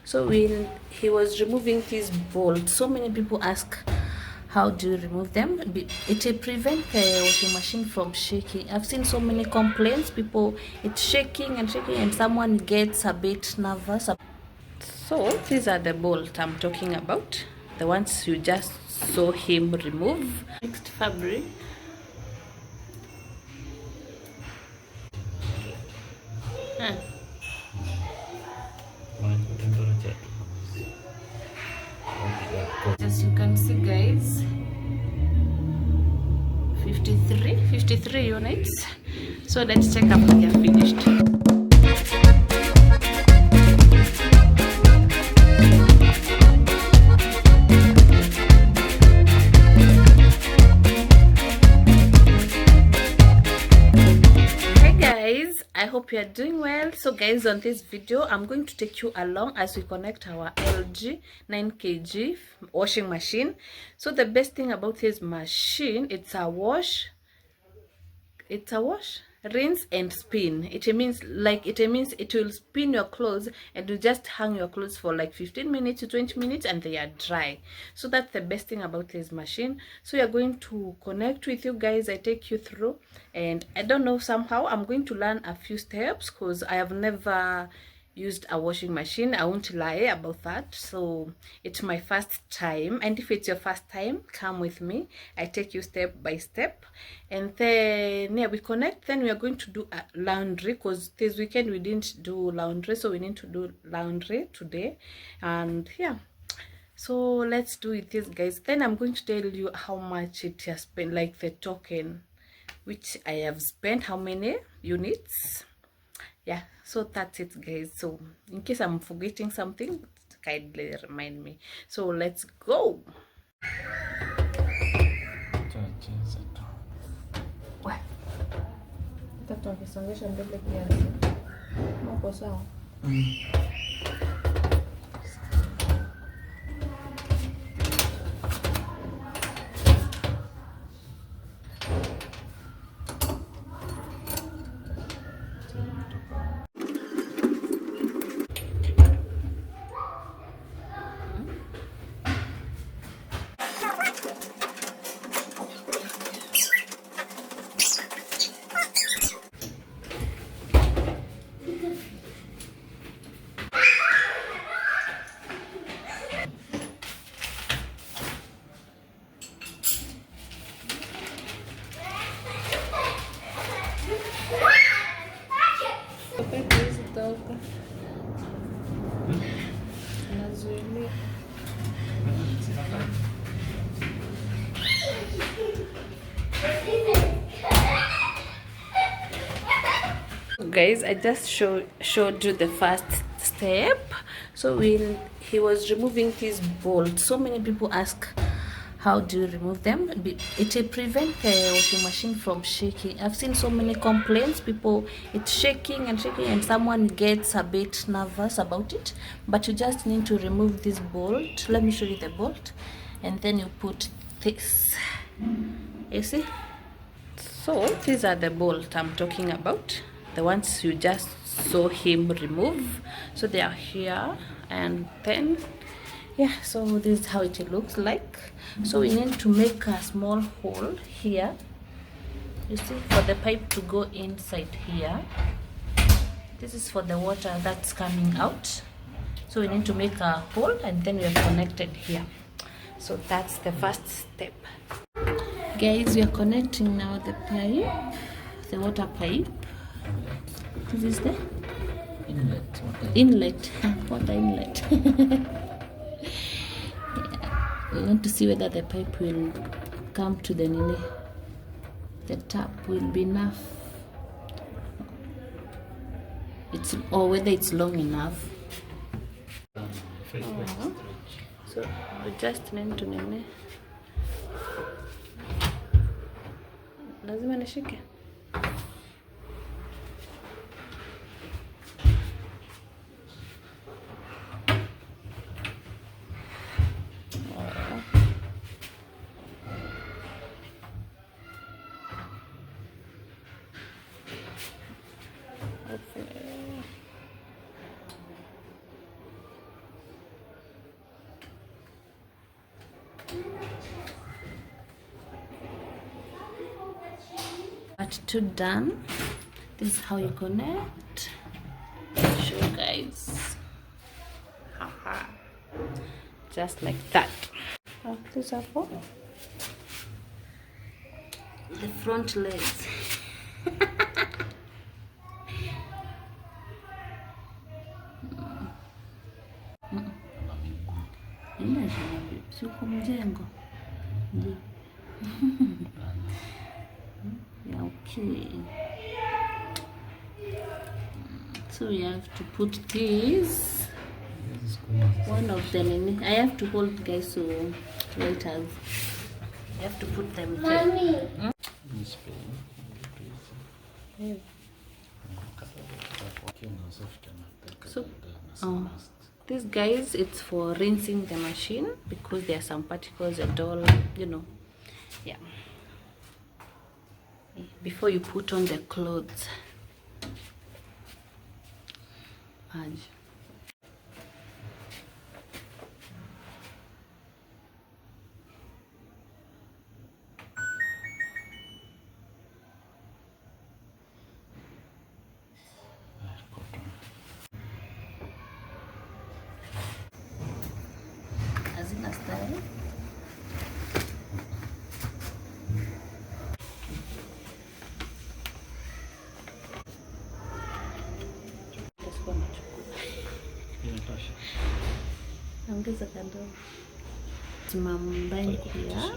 So he was removing his bolts. So many people ask, how do you remove them? It will prevent the washing machine from shaking. I've seen so many complaints, people, it's shaking and shaking, and someone gets a bit nervous. So these are the bolts I'm talking about, the ones you just saw him remove. Mixed fabric. As you can see, guys, 53 units. So let's check after they are finished. I hope you are doing well. So guys, on this video I'm going to take you along as we connect our LG 9kg washing machine. So the best thing about this machine, it's a wash, rinse and spin. It means it will spin your clothes and you just hang your clothes for like 15 minutes to 20 minutes and they are dry. So that's the best thing about this machine. So you're going to connect with you guys. I take you through, and I don't know, somehow I'm going to learn a few steps because I have never used a washing machine. I won't lie about that. So it's my first time, and if it's your first time, come with me. I take you step by step, and then yeah, we connect. Then we are going to do a laundry because this weekend we didn't do laundry, so we need to do laundry today. And yeah, so let's do it, this guys. Then I'm going to tell you how much it has spent, like the token which I have spent, how many units. Yeah, so that's it, guys. So in case I'm forgetting something, kindly remind me. So let's go. Guys, I just showed you the first step. So he was removing his bolts. So many people ask, how do you remove them? It will prevent the washing machine from shaking. I've seen so many complaints, people, it's shaking and shaking, and someone gets a bit nervous about it. But you just need to remove this bolt. Let me show you the bolt, and then you put this, you see. So these are the bolts I'm talking about, the ones you just saw him remove. So they are here, and then yeah, so this is how it looks like. So we need to make a small hole here, you see, for the pipe to go inside here. This is for the water that's coming out. So we need to make a hole, and then we are connected here. So that's the first step. Guys, we are connecting now the pipe, the water pipe. This is the inlet, water inlet. Yeah. We want to see whether the pipe will come to the tap will be enough, or whether it's long enough. So we just need to lazima nishike. Part 2 done. This is how you connect. Show you guys. Haha. Just like that. Oh, these are for the front legs. Yeah, okay. So we have to put this. One of them in. I have to hold, guys, so wait as I have to put them there. Mommy. Yeah. So, this, guys, it's for rinsing the machine because there are some particles and all, you know. Yeah. Before you put on the clothes. Hazina style. Ongeza kando. Tumambani pia.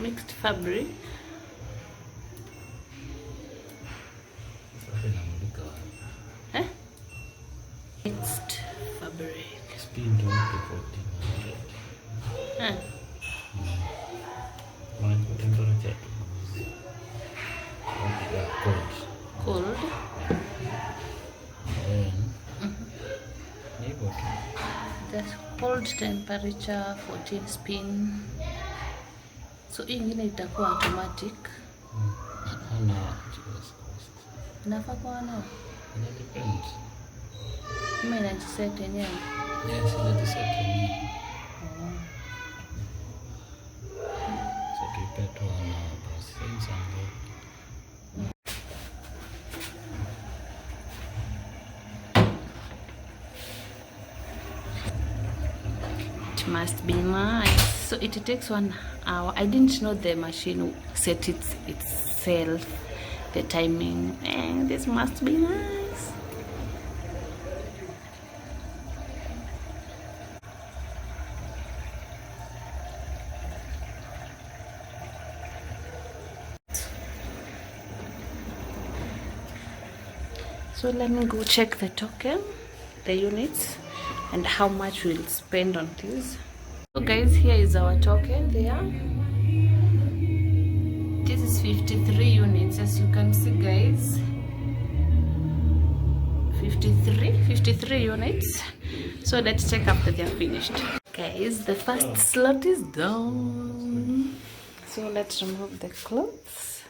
Mixed fabric. Huh? Mixed fabric. Spin to 1400. Huh? Temperature cold. Cold. Just cold temperature 14 spin. So hii ingine itakuwa automatic. Inafaa kuwa na? It depends. Ima inajiset yenyewe? Yes, inajiset yenyewe. So tuipe tu wana processing and it must be nice. So it takes 1 hour. I didn't know the machine set itself the timing, and this must be nice. So let me go check the token, the units, and how much we'll spend on this. So guys, here is our token there. This is 53 units, as you can see, guys. 53 units. So let's check after they're finished. Guys, the first slot is done. So let's remove the clothes.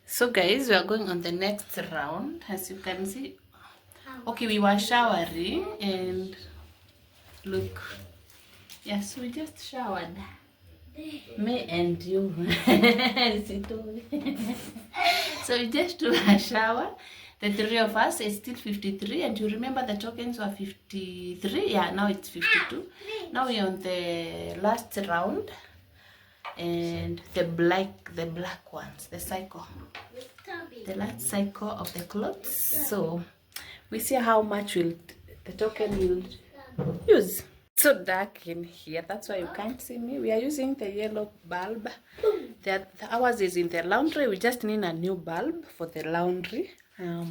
So guys, we are going on the next round, as you can see. Okay, we were showering and look. Yes, we just showered. Me and you. So we just do a shower. The three of us is still 53, and you remember the tokens were 53. Yeah, now it's 52. Now we're on the last round, and the black ones, the cycle, the last cycle of the clothes. So we see how much will the token will use. So dark in here, that's why you can't see me. We are using the yellow bulb. Ours is in the laundry. We just need a new bulb for the laundry. Yeah,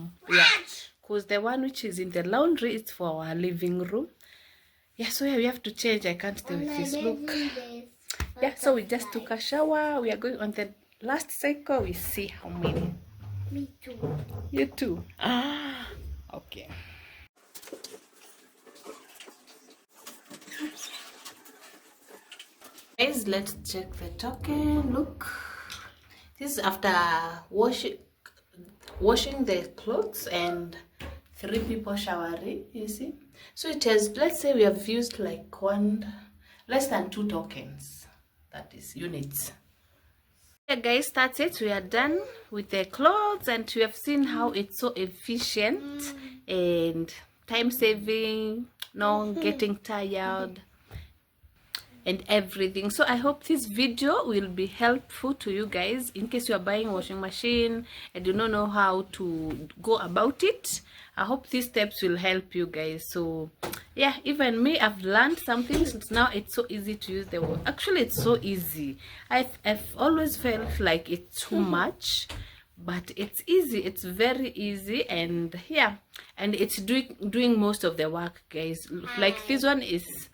because the one which is in the laundry is for our living room. Yeah, so yeah, we have to change. I can't stay with this look. Yeah, so we just took a shower. We are going on the last cycle. We see how many. Me too. You too. Ah, okay. Guys, let's check the token. Look, this is after washing the clothes and 3 people showering. You see, so it has, let's say we have used like less than 2 tokens, that is units. Yeah guys, that's it. We are done with the clothes and we have seen how it's so efficient and time saving, no getting tired and everything. So I hope this video will be helpful to you guys in case you are buying a washing machine and you don't know how to go about it. I hope these steps will help you guys. So yeah, even me, I've learned something. Now it's so easy to use the actually it's so easy. I've always felt like it's too much, but it's easy. It's very easy, and yeah, and it's doing most of the work, guys. Like this one is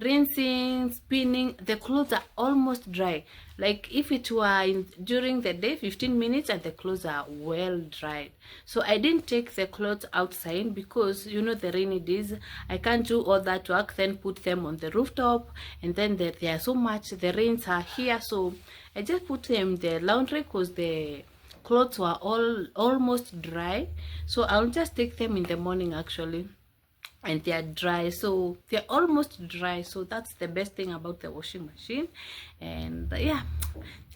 rinsing, spinning. The clothes are almost dry. Like if it were during the day, 15 minutes and the clothes are well dried. So I didn't take the clothes outside because you know the rainy days, I can't do all that work then put them on the rooftop, and then there are so much, the rains are here, so I just put them in the laundry because the clothes were almost dry. So I'll just take them in the morning actually, and they are dry, so they're almost dry. So that's the best thing about the washing machine. And yeah,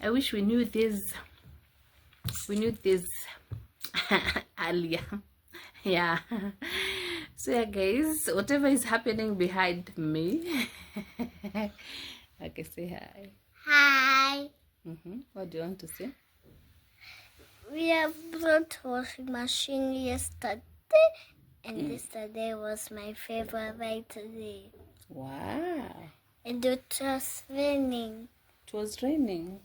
I wish we knew this earlier. Yeah. So yeah guys, whatever is happening behind me, okay, say hi. Hi. What do you want to say? We have brought washing machine yesterday, and yesterday was my favorite day. Wow. And it was raining. It was raining.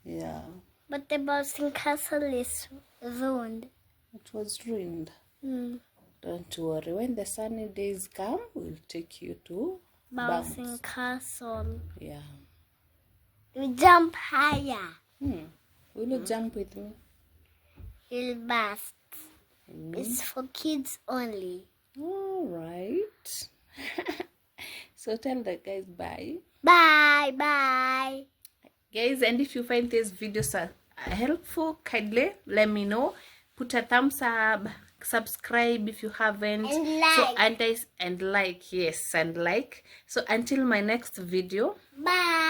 Yeah. But the bouncing castle is ruined. It was ruined. Don't worry. When the sunny days come, we'll take you to Bouncing castle. Yeah. We jump higher. Will you jump with me? You'll burst. It's for kids only. All right. So tell the guys bye. Bye bye. Guys, and if you find this video helpful, kindly let me know. Put a thumbs up, subscribe if you haven't, and like. So and like, yes, and like. So until my next video, Bye.